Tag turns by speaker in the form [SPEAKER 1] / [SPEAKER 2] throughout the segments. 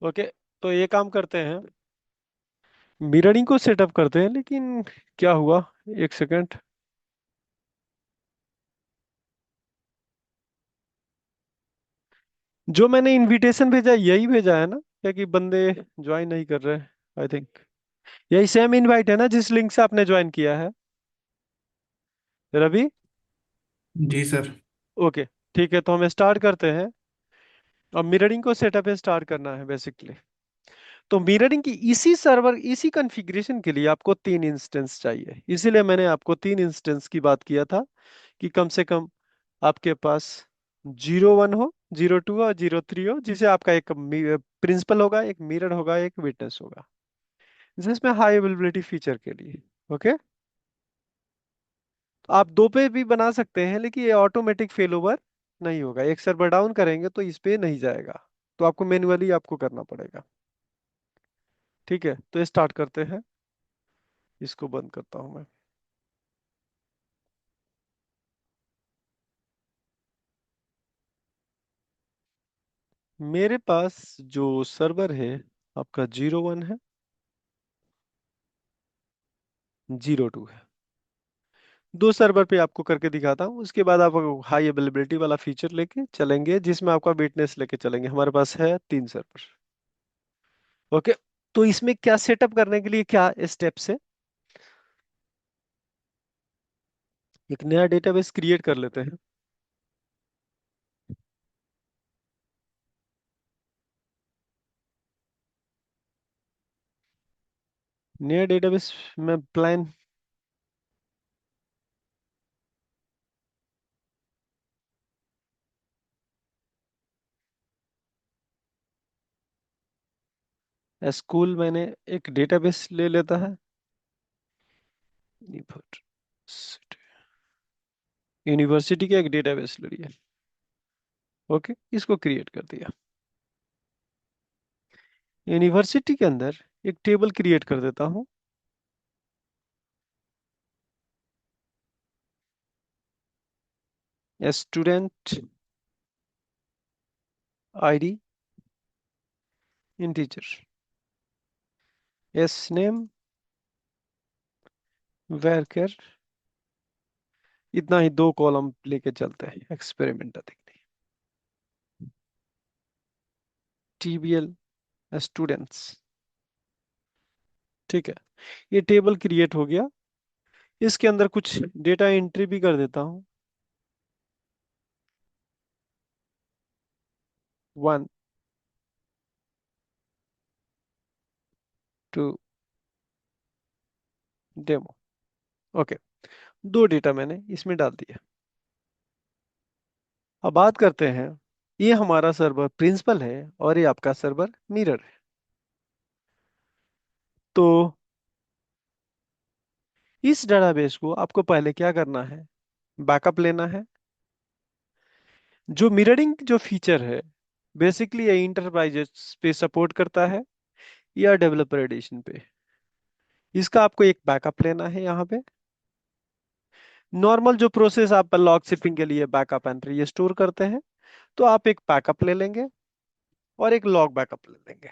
[SPEAKER 1] Okay, तो ये काम करते हैं, मिररिंग को सेटअप करते हैं, लेकिन क्या हुआ, एक सेकंड। जो मैंने इनविटेशन भेजा यही भेजा है ना, क्या कि बंदे ज्वाइन नहीं कर रहे? आई थिंक यही सेम इनवाइट है ना जिस लिंक से आपने ज्वाइन किया है, रवि?
[SPEAKER 2] जी सर।
[SPEAKER 1] ओके, ठीक है, तो हम स्टार्ट करते हैं। अब मिररिंग को सेटअप स्टार्ट करना है बेसिकली। तो मिररिंग की इसी सर्वर, इसी कॉन्फ़िगरेशन के लिए आपको 3 इंस्टेंस चाहिए, इसीलिए मैंने आपको 3 इंस्टेंस की बात किया था कि कम से कम आपके पास 01 हो, 02 और 03 हो, जिसे आपका एक प्रिंसिपल होगा, एक मिरर होगा, एक विटनेस होगा, जिसमें हाई अवेलेबिलिटी फीचर के लिए। ओके, तो आप दो पे भी बना सकते हैं, लेकिन ये ऑटोमेटिक फेल ओवर नहीं होगा। एक सर्वर डाउन करेंगे तो इस पे नहीं जाएगा, तो आपको मैन्युअली आपको करना पड़ेगा। ठीक है, तो स्टार्ट करते हैं। इसको बंद करता हूं मैं। मेरे पास जो सर्वर है आपका 01 है, 02 है। दो सर्वर पे आपको करके दिखाता हूँ, उसके बाद आप हाई अवेलेबिलिटी वाला फीचर लेके चलेंगे, जिसमें आपका वेटनेस लेके चलेंगे। हमारे पास है 3 सर्वर। ओके, तो इसमें क्या सेटअप करने के लिए क्या स्टेप्स है? एक नया डेटाबेस क्रिएट कर लेते हैं। नया डेटाबेस में प्लान, स्कूल मैंने एक डेटाबेस ले लेता है। यूनिवर्सिटी का एक डेटाबेस ले लिया। ओके, इसको क्रिएट कर दिया। यूनिवर्सिटी के अंदर एक टेबल क्रिएट कर देता हूँ। Student ID integer, S name, worker. इतना ही, 2 कॉलम लेके चलते हैं, एक्सपेरिमेंट अधिक नहीं। टीबीएल स्टूडेंट्स। ठीक है, ये टेबल क्रिएट हो गया। इसके अंदर कुछ डेटा एंट्री भी कर देता हूँ। 1, 2, डेमो। ओके, दो डेटा मैंने इसमें डाल दिया। अब बात करते हैं, ये हमारा सर्वर प्रिंसिपल है और ये आपका सर्वर मिरर है। तो इस डेटाबेस को आपको पहले क्या करना है, बैकअप लेना है। जो मिररिंग जो फीचर है, बेसिकली ये इंटरप्राइजेस पे सपोर्ट करता है या डेवलपर एडिशन पे। इसका आपको एक बैकअप लेना है यहाँ पे। नॉर्मल जो प्रोसेस आप लॉग शिपिंग के लिए बैकअप एंड रीस्टोर करते हैं, तो आप एक बैकअप ले लेंगे और एक लॉग बैकअप ले लेंगे।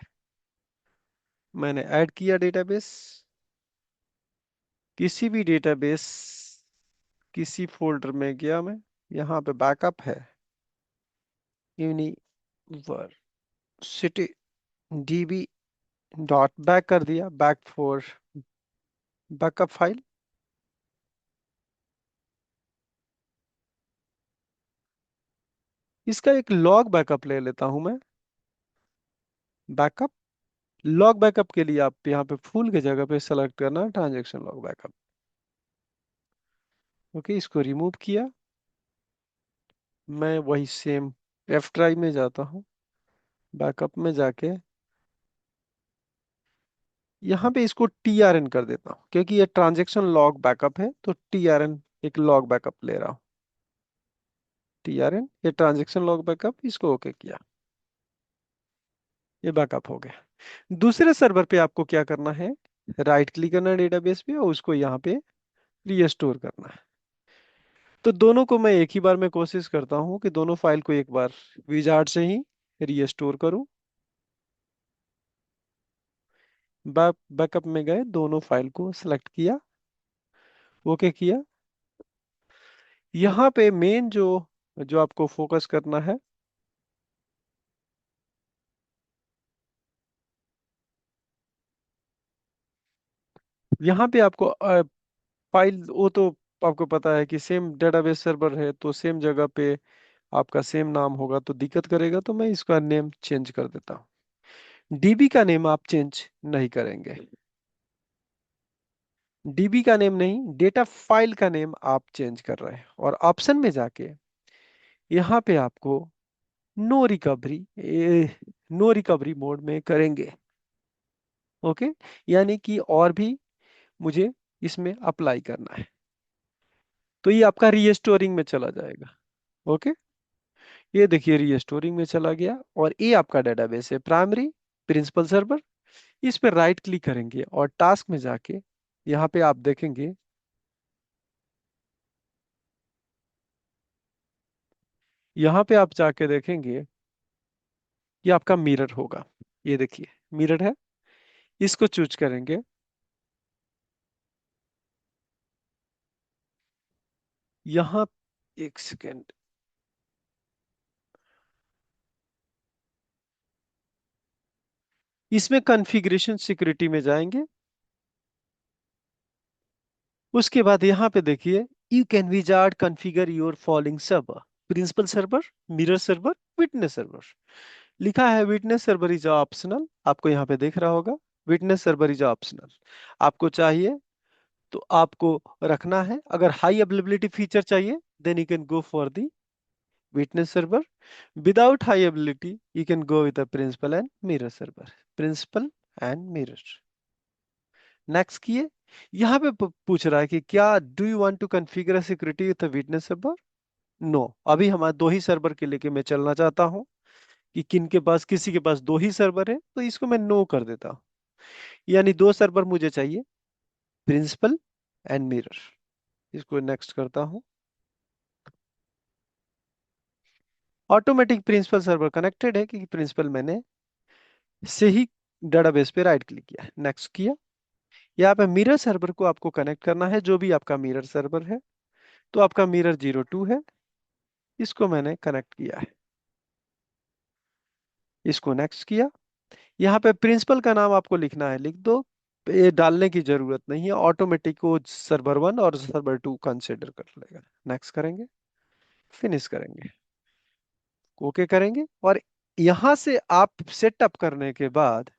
[SPEAKER 1] मैंने ऐड किया डेटाबेस। किसी भी डेटाबेस, किसी फोल्डर में गया मैं, यहाँ पे बैकअप है, यूनिवर्सिटी डीबी डॉट बैक कर दिया, बैक फॉर बैकअप फाइल। इसका एक लॉग बैकअप ले लेता हूं मैं। बैकअप, लॉग बैकअप के लिए आप यहाँ पे फुल की जगह पे सेलेक्ट करना ट्रांजेक्शन लॉग बैकअप। ओके, इसको रिमूव किया। मैं वही सेम एफ ड्राइव में जाता हूँ, बैकअप में जाके यहाँ पे इसको टीआरएन कर देता हूँ, क्योंकि ये ट्रांजेक्शन लॉग बैकअप है, तो टीआरएन एक लॉग बैकअप ले रहा हूँ। टीआरएन ये ट्रांजेक्शन लॉग बैकअप, इसको ओके किया। ये बैकअप हो गया। दूसरे सर्वर पे आपको क्या करना है, राइट क्लिक करना है डेटाबेस पे और उसको यहाँ पे रीस्टोर करना है। तो दोनों को मैं एक ही बार में कोशिश करता हूँ कि दोनों फाइल को एक बार विजार्ड से ही रीस्टोर करूँ। बैकअप में गए, दोनों फाइल को सिलेक्ट किया, ओके किया। यहाँ पे मेन जो जो आपको फोकस करना है, यहाँ पे आपको फाइल, वो तो आपको पता है कि सेम डेटाबेस सर्वर है तो सेम जगह पे आपका सेम नाम होगा तो दिक्कत करेगा, तो मैं इसका नेम चेंज कर देता हूँ। डीबी का नेम आप चेंज नहीं करेंगे, डीबी का नेम नहीं, डेटा फाइल का नेम आप चेंज कर रहे हैं। और ऑप्शन में जाके यहाँ पे आपको no recovery, no recovery mode में करेंगे, ओके। यानी कि और भी मुझे इसमें अप्लाई करना है, तो ये आपका रीस्टोरिंग में चला जाएगा, ओके। ये देखिए रीस्टोरिंग में चला गया, और ये आपका डेटाबेस है प्राइमरी प्रिंसिपल सर्वर। इस पे राइट क्लिक करेंगे और टास्क में जाके यहाँ पे आप देखेंगे, यहाँ पे आप जाके देखेंगे ये आपका मिरर होगा। ये देखिए मिरर है, इसको चूज करेंगे। यहाँ एक सेकेंड, इसमें कॉन्फ़िगरेशन सिक्योरिटी में जाएंगे। उसके बाद यहाँ पे देखिए, you can wizard configure your following server: principal server, mirror server, witness server. लिखा है विटनेस सर्वर इज ऑप्शनल, आपको यहाँ पे देख रहा होगा, विटनेस सर्वर इज ऑप्शनल। आपको चाहिए तो आपको रखना है। अगर हाई अवेलेबिलिटी फीचर चाहिए then you can go for the witness server. Without high availability you can go with the principal and mirror server, principal and mirror. Next किए। यहाँ पे पूछ रहा है कि क्या do you want to configure security with witness server. No, अभी हमारे दो ही सर्वर के लेके मैं चलना चाहता हूँ, कि किन के पास, किसी के पास दो ही सर्वर है, तो इसको मैं नो कर देता हूँ। यानी दो सर्वर मुझे चाहिए, प्रिंसिपल एंड मिरर। इसको नेक्स्ट करता हूँ। ऑटोमेटिक प्रिंसिपल सर्वर कनेक्टेड है, क्योंकि प्रिंसिपल मैंने से ही डेटाबेस पे राइट क्लिक किया, नेक्स्ट किया। यहाँ पे मिरर सर्वर को आपको कनेक्ट करना है, जो भी आपका मिरर सर्वर है। तो आपका मिरर 02 है, इसको मैंने कनेक्ट किया है, इसको नेक्स्ट किया। यहाँ पे प्रिंसिपल का नाम आपको लिखना है, लिख दो। ये डालने की जरूरत नहीं है, ऑटोमेटिक को सर्वर 1 और सर्वर 2 कंसिडर कर लेगा। नेक्स्ट करेंगे, फिनिश करेंगे, ओके करेंगे। और यहाँ से आप सेटअप करने के बाद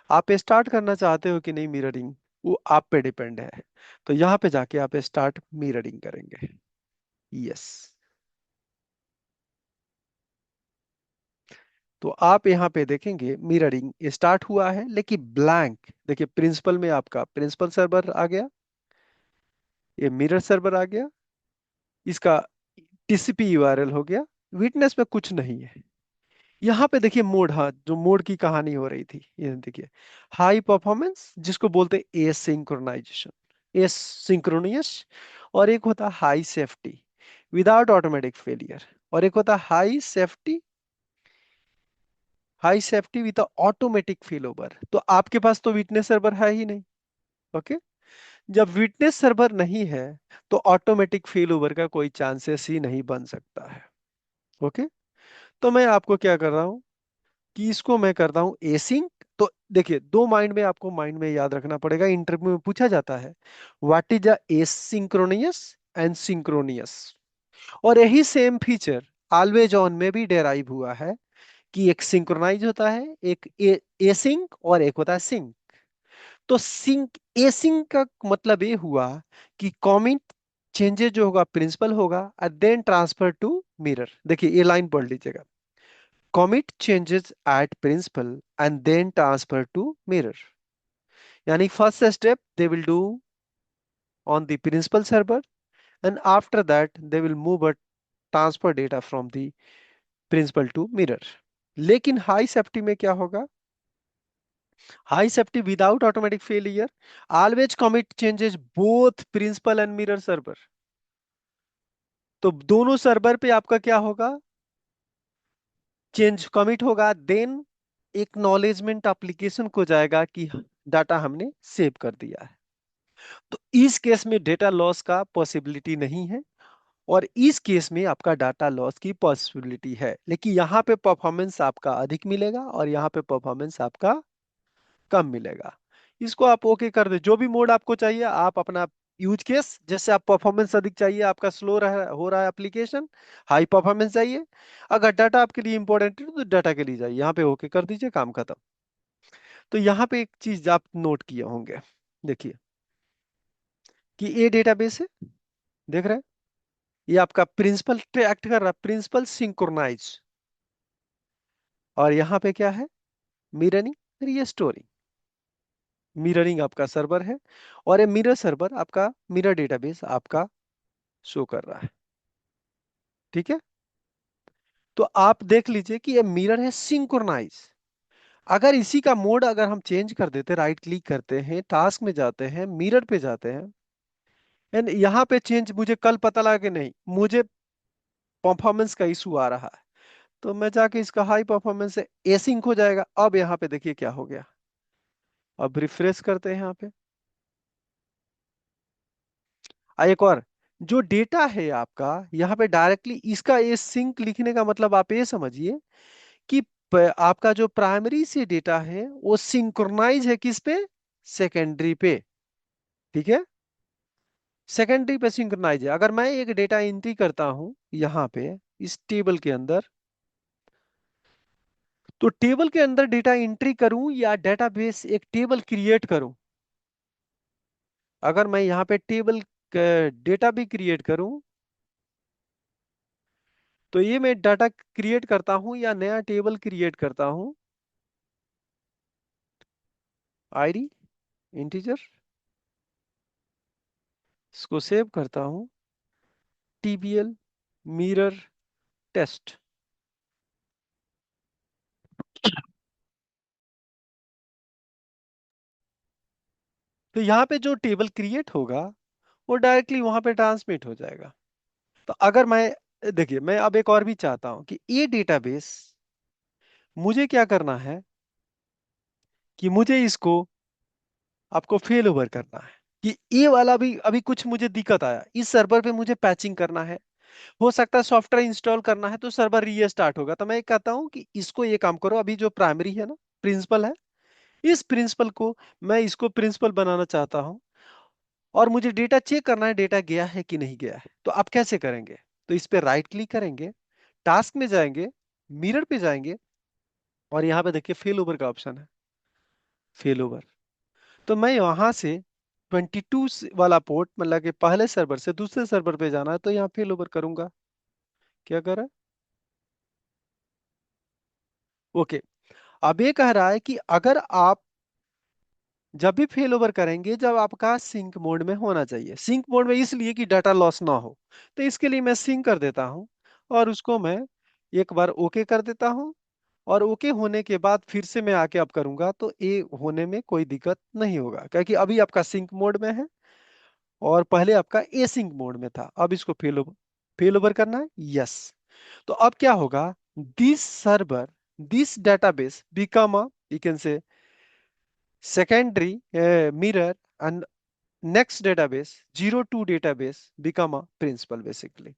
[SPEAKER 1] आप स्टार्ट करना चाहते हो कि नहीं मिररिंग, वो आप पे डिपेंड है। तो यहाँ पे जाके आप स्टार्ट मिररिंग करेंगे, यस। तो आप यहाँ पे देखेंगे मिररिंग स्टार्ट हुआ है, लेकिन ब्लैंक। देखिए प्रिंसिपल में आपका प्रिंसिपल सर्वर आ गया, ये मिरर सर्वर आ गया, इसका टीसीपी यूआरएल हो गया, विटनेस में कुछ नहीं है। यहाँ पे देखिए मोड, हाँ, जो मोड की कहानी हो रही थी, ये देखिए हाई परफॉर्मेंस, जिसको बोलते हैं एस सिंक्रोनाइजेशन, एस सिंक्रोनियस। और एक होता है high safety without automatic failure, और एक होता है high safety, high safety with automatic fail over. तो आपके पास तो विटनेस सर्वर है ही नहीं, ओके। जब विटनेस सर्वर नहीं है तो ऑटोमेटिक फेल ओवर का कोई चांसेस ही नहीं बन सकता है, ओके। तो मैं आपको क्या कर रहा हूँ कि इसको मैं करता हूँ एसिंक। तो देखिए दो माइंड में, आपको माइंड में याद रखना पड़ेगा, इंटरव्यू में पूछा जाता है what is a asynchronous and synchronous. और यही सेम फीचर ऑलवेज ऑन में भी डेराइव हुआ है, कि एक सिंक्रोनाइज होता है, एक एसिंक, और एक होता है सिंक। तो सिंक, एसिंक का मतलब ये हुआ कि कॉमेंट चेंजेस जो होगा प्रिंसिपल होगा, and then transfer to mirror. देखिए ये लाइन पढ़ लीजिएगा, commit changes at principal and then transfer to mirror। यानी first step they will do on the principal server, and after that they will move a transfer data from the principal to mirror। लेकिन high safety में क्या होगा, high safety without automatic failure, always commit changes both principal and mirror server. तो दोनों server पे आपका क्या होगा, चेंज कमिट होगा, देन एक्नॉलेजमेंट एप्लीकेशन को जाएगा कि डाटा हमने सेव कर दिया है। तो इस केस में डेटा लॉस का पॉसिबिलिटी नहीं है, और इस केस में आपका डाटा लॉस की पॉसिबिलिटी है, लेकिन यहाँ पे परफॉर्मेंस आपका अधिक मिलेगा और यहाँ पे परफॉर्मेंस आपका कम मिलेगा। इसको आप ओके कर दे, जो भी मोड आपको चाहिए आप अपना यूज केस, जैसे आप परफॉर्मेंस अधिक चाहिए, आपका स्लो रह हो रहा है एप्लीकेशन, हाई परफॉर्मेंस चाहिए, अगर डाटा आपके लिए इंपॉर्टेंट है तो डाटा के लिए जाइए, यहाँ पे ओके कर दीजिए, काम खत्म। तो यहाँ पे एक चीज आप नोट किए होंगे, देखिए कि ये डेटाबेस है, देख रहे हैं, ये आपका प्रिंसिपल एक्ट कर रहा है, प्रिंसिपल सिंक्रोनाइज, और यहाँ पे क्या है, मिररिंग रीस्टोरिंग। मिररिंग आपका सर्वर है, और ये मिरर सर्वर आपका मिरर डेटाबेस आपका शो कर रहा है। ठीक है, तो आप देख लीजिए कि ये मिरर है सिंक्रोनाइज। अगर इसी का मोड अगर हम चेंज कर देते, राइट क्लिक करते हैं, टास्क में जाते हैं, मिरर पे जाते हैं, एंड यहाँ पे चेंज, मुझे कल पता लगा कि नहीं मुझे परफॉर्मेंस का इशू आ रहा है, तो मैं जाके इसका हाई परफॉर्मेंस से एसिंक हो जाएगा। अब यहाँ पे देखिए क्या हो गया, अब रिफ्रेश करते हैं यहाँ पे, एक और जो डेटा है आपका यहाँ पे डायरेक्टली इसका ये सिंक लिखने का मतलब आप ये समझिए कि आपका जो प्राइमरी से डेटा है वो सिंक्रोनाइज है किस पे, सेकेंडरी पे। ठीक है, सेकेंडरी पे सिंक्रोनाइज है। अगर मैं एक डेटा एंट्री करता हूं यहाँ पे इस टेबल के अंदर, तो टेबल के अंदर डेटा एंट्री करूं या डेटाबेस एक टेबल क्रिएट करूं, अगर मैं यहाँ पे टेबल डेटा भी क्रिएट करूं, तो ये मैं डाटा क्रिएट करता हूं या नया टेबल क्रिएट करता हूं, आईडी इंटीजर, इसको सेव करता हूं, टीबीएल मिरर टेस्ट। तो यहाँ पे जो टेबल क्रिएट होगा वो डायरेक्टली वहां पे ट्रांसमिट हो जाएगा। तो अगर मैं देखिए, मैं अब एक और भी चाहता हूं कि ये डेटाबेस, मुझे क्या करना है कि मुझे इसको आपको फेल ओवर करना है, कि ये वाला भी अभी कुछ मुझे दिक्कत आया, इस सर्वर पे मुझे पैचिंग करना है, हो सकता है सॉफ्टवेयर इंस्टॉल करना है तो सर्वर रीस्टार्ट होगा। तो मैं कहता हूं कि इसको ये काम करो, अभी जो प्राइमरी है ना, प्रिंसिपल है, इस प्रिंसिपल को मैं इसको प्रिंसिपल बनाना चाहता हूं, और मुझे डेटा चेक करना है डेटा गया है कि नहीं गया है। तो आप कैसे करेंगे, तो इस पे राइट क्लिक करेंगे, टास्क में जाएंगे, मिरर पे जाएंगे, और यहाँ पे देखिए फेल ओवर का ऑप्शन है, फेल ओवर। तो मैं वहां से 22 वाला पोर्ट, मतलब कि पहले सर्वर से दूसरे सर्वर पे जाना है, तो यहाँ फेल ओवर करूंगा। क्या करा, ओके। अब ये कह रहा है कि अगर आप जब भी फेल ओवर करेंगे, जब आपका सिंक मोड में होना चाहिए, सिंक मोड में इसलिए कि डाटा लॉस ना हो, तो इसके लिए मैं सिंक कर देता हूं, और उसको मैं एक बार ओके कर देता हूं, और ओके होने के बाद फिर से मैं आके अब करूंगा तो ये होने में कोई दिक्कत नहीं होगा, क्योंकि अभी आपका सिंक मोड में है और पहले आपका ए सिंक मोड में था। अब इसको फेल ओवर करना है, यस। तो अब क्या होगा, this server, this database become a, you can say secondary mirror, and next database 02 database become a principal basically।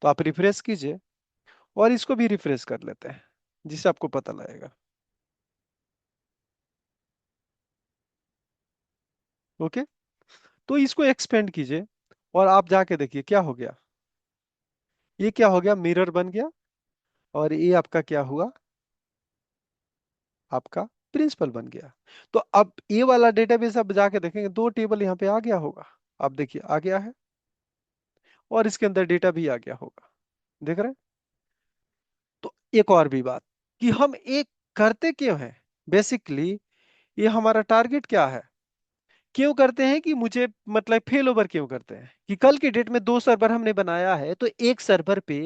[SPEAKER 1] तो आप रिफ्रेश कीजिए, और इसको भी रिफ्रेश कर लेते हैं जिससे आपको पता लगेगा। ओके, तो इसको एक्सपेंड कीजिए, और आप जाके देखिए क्या हो गया, ये क्या हो गया, मिरर बन गया, और ये आपका क्या हुआ, आपका प्रिंसिपल बन गया। तो अब ये वाला डेटाबेस आप जाके देखेंगे, दो टेबल यहाँ पे आ गया होगा, आप देखिए आ गया है, और इसके अंदर डेटा भी आ गया होगा, देख रहे हैं। तो एक और भी बात, कि हम एक करते क्यों हैं, बेसिकली ये हमारा टारगेट क्या है, क्यों करते हैं, कि मुझे मतलब फेल ओवर क्यों करते हैं, कि कल के डेट में दो सर्वर हमने बनाया है, तो एक सर्वर पे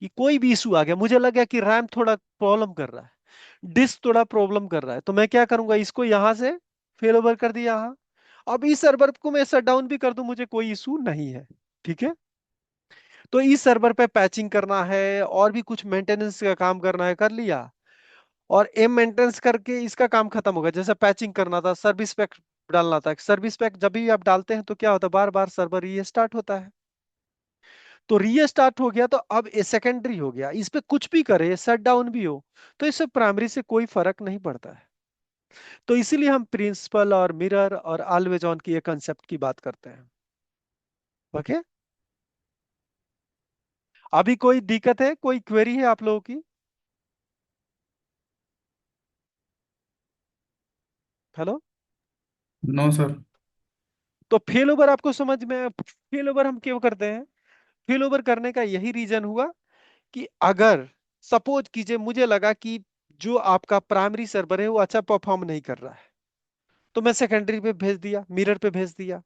[SPEAKER 1] कि कोई भी इशू आ गया, मुझे लगा कि रैम थोड़ा प्रॉब्लम कर रहा है, डिस्क थोड़ा प्रॉब्लम कर रहा है, तो मैं क्या करूंगा, इसको यहां से फेल ओवर कर दिया यहाँ। अब इस सर्वर को मैं शट डाउन भी कर दूं, मुझे कोई इशू नहीं है। ठीक है, तो इस सर्वर पे पैचिंग करना है और भी कुछ मेंटेनेंस का काम करना है, कर लिया, और एम मेंटेनेंस करके इसका काम खत्म होगा। जैसे पैचिंग करना था, सर्विस पैक डालना था, सर्विस पैक जब भी आप डालते हैं तो क्या होता है, बार बार सर्वर रीस्टार्ट होता है। तो रीस्टार्ट हो गया तो अब ये सेकेंडरी हो गया, इस पे कुछ भी करे, शट डाउन भी हो, तो इससे प्राइमरी से कोई फर्क नहीं पड़ता है। तो इसीलिए हम प्रिंसिपल और मिरर और ऑलवेज ऑन की ये कंसेप्ट की बात करते हैं। ओके। अभी कोई दिक्कत है, कोई क्वेरी है आप लोगों की? हेलो।
[SPEAKER 2] No sir.
[SPEAKER 1] तो फेल ओवर आपको समझ में, फेल ओवर हम क्यों करते हैं? फेल ओवर करने का यही रीजन हुआ कि अगर सपोज कीजिए मुझे लगा कि जो आपका प्राइमरी सर्वर है वो अच्छा परफॉर्म नहीं कर रहा है, तो मैं सेकेंडरी पे भेज दिया, मिरर पे भेज दिया।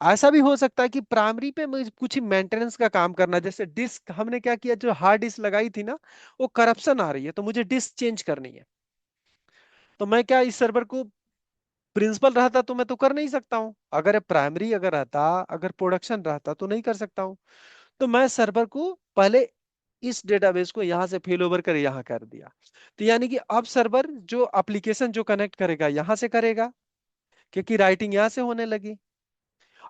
[SPEAKER 1] ऐसा भी हो सकता है कि प्राइमरी पे मुझे कुछ मेंटेनेंस का काम करना, जैसे डिस्क हमने क्या किया, जो हार्ड डिस्क लगाई थी ना, वो करप्शन आ रही है तो मुझे डिस्क चेंज करनी है। तो मैं क्या इस सर्वर को, प्रिंसिपल रहता तो मैं तो कर नहीं सकता हूं, अगर प्राइमरी अगर रहता, अगर प्रोडक्शन रहता तो नहीं कर सकता हूं। तो मैं सर्वर को पहले इस डेटाबेस को यहां से फेल ओवर कर यहां कर दिया। तो यानी कि अब सर्वर जो एप्लीकेशन जो कनेक्ट करेगा यहां से करेगा, क्योंकि राइटिंग यहां से होने लगी।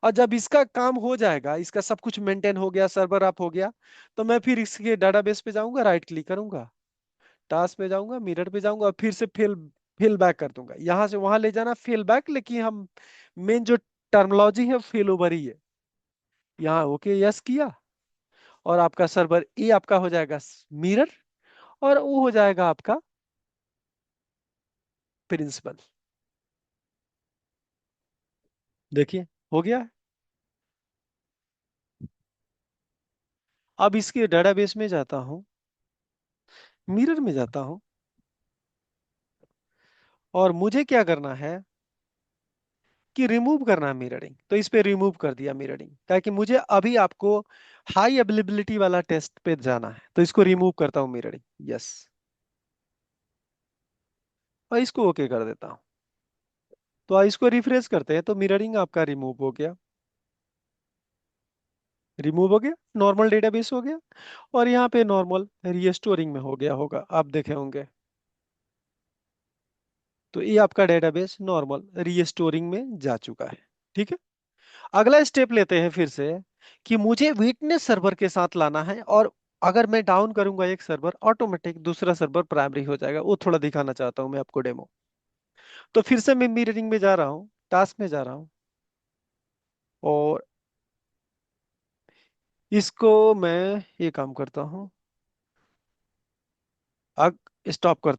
[SPEAKER 1] और जब इसका काम हो जाएगा, इसका सब कुछ मेंटेन हो गया, सर्वर अप हो गया, तो मैं फिर इसके डेटाबेस पे जाऊंगा, राइट क्लिक करूंगा, टास्क पे जाऊंगा, मिरर पे जाऊंगा और फिर से फिल फिल बैक कर दूंगा, यहां से वहां ले जाना फिल बैक। लेकिन हम मेन जो टर्मिनोलॉजी है फेल ओवर ही है। यहाँ ओके यस किया, और आपका सर्वर ए आपका हो जाएगा मिरर, और वो हो जाएगा आपका प्रिंसिपल। देखिए हो गया है। अब इसके डेटाबेस में जाता हूँ, मिरर में जाता हूँ, और मुझे क्या करना है कि रिमूव करना है मिररिंग। तो इस पे रिमूव कर दिया मिररिंग, ताकि मुझे अभी आपको हाई अवेलेबिलिटी वाला टेस्ट पे जाना है, तो इसको रिमूव करता हूँ मिररिंग, यस। और इसको ओके कर देता हूँ। तो इसको रिफ्रेश करते हैं तो मिररिंग आपका रिमूव हो गया, रिमूव हो गया, नॉर्मल डेटाबेस हो गया। और यहाँ पे नॉर्मल रीस्टोरिंग में हो गया होगा, आप देखे होंगे। तो ये आपका डेटाबेस नॉर्मल रीस्टोरिंग में जा चुका है। ठीक है। अगला स्टेप लेते हैं फिर से, कि मुझे विटनेस सर्वर के साथ लाना है, और अगर मैं डाउन करूंगा एक सर्वर, ऑटोमेटिक दूसरा सर्वर प्राइमरी हो जाएगा। वो थोड़ा दिखाना चाहता हूं मैं आपको डेमो। तो फिर से मैं मिररिंग में जा रहा हूँ, टास्क में जा रहा हूँ, और इसको मैं ये काम करता हूँ, अब स्टॉप करता